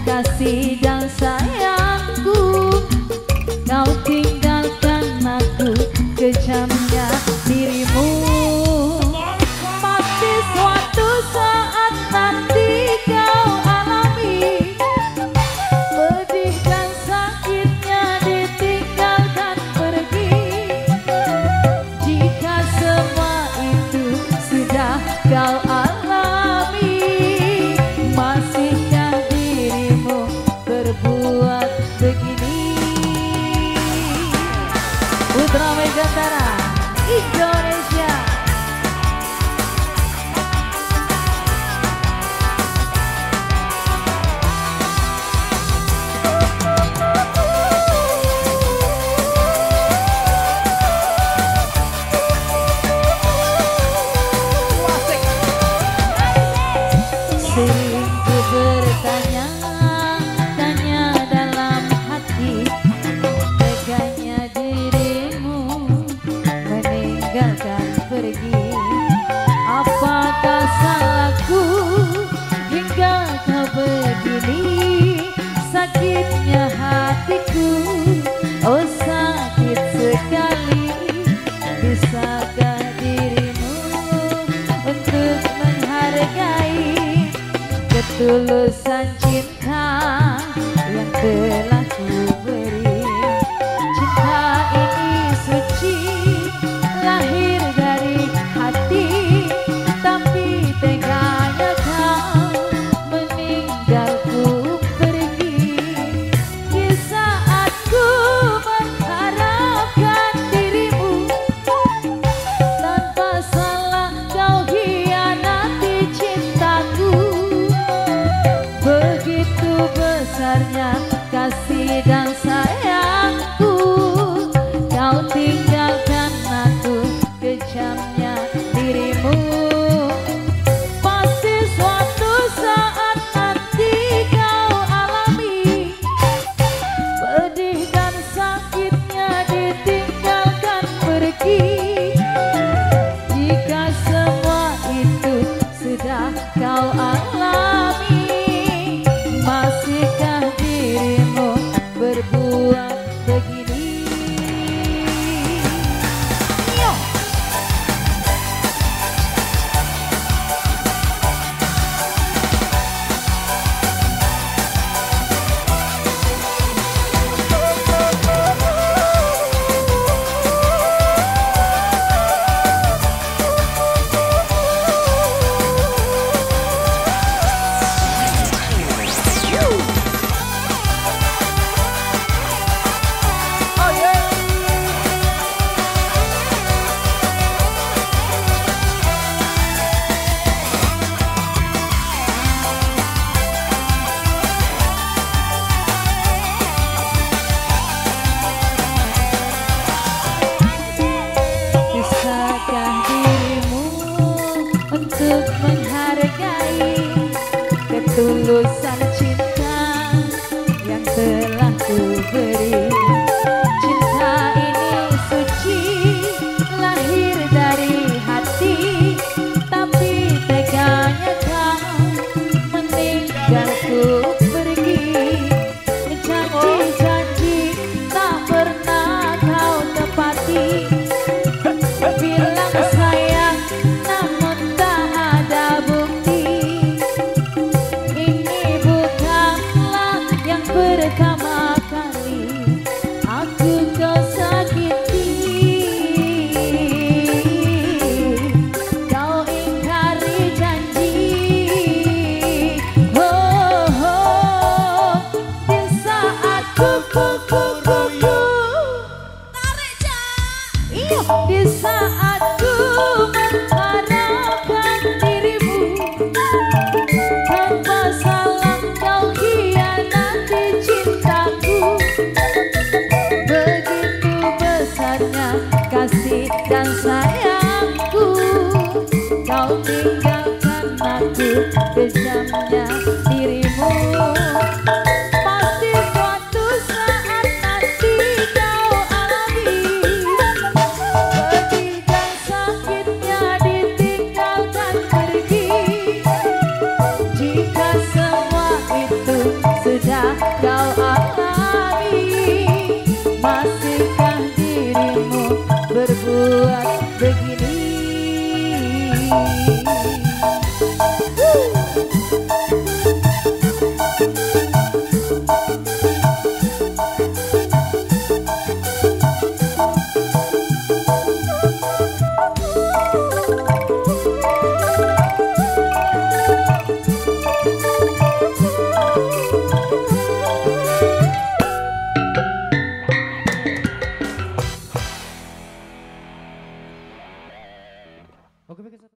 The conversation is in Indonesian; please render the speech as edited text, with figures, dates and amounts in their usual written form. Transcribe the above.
kasih dan sayangku, kau tinggalkan aku, kejamnya dirimu. Pasti suatu saat nanti kau alami pedih dan sakitnya ditinggalkan pergi. Jika semua itu sudah kau alami, masihkah dirimu berbuat begini? Putra Megantara Indonesia. Sering ku bertanya-tanya dalam hati, teganya dirimu meninggalkan pergi. Apakah salahku hingga kau begini? Sakitnya hatiku, oh sakit sekali. Bisakah dirimu untuk menghargai ketulusan cinta yang telah ku beri? Cinta ini suci, lahir dari hati, tapi teganya kau meninggalku pergi. Di saat ku mengharapkan dirimu, tanpa salah kau hianati cintaku. Begitu besarnya kasih dan sayangku, kau tinggalkan aku, kejamnya dirimu. Pasti suatu saat nanti kau alami pedih dan sakitnya ditinggalkan pergi. Jika semua itu sudah kau alami, masihkah dirimu bersama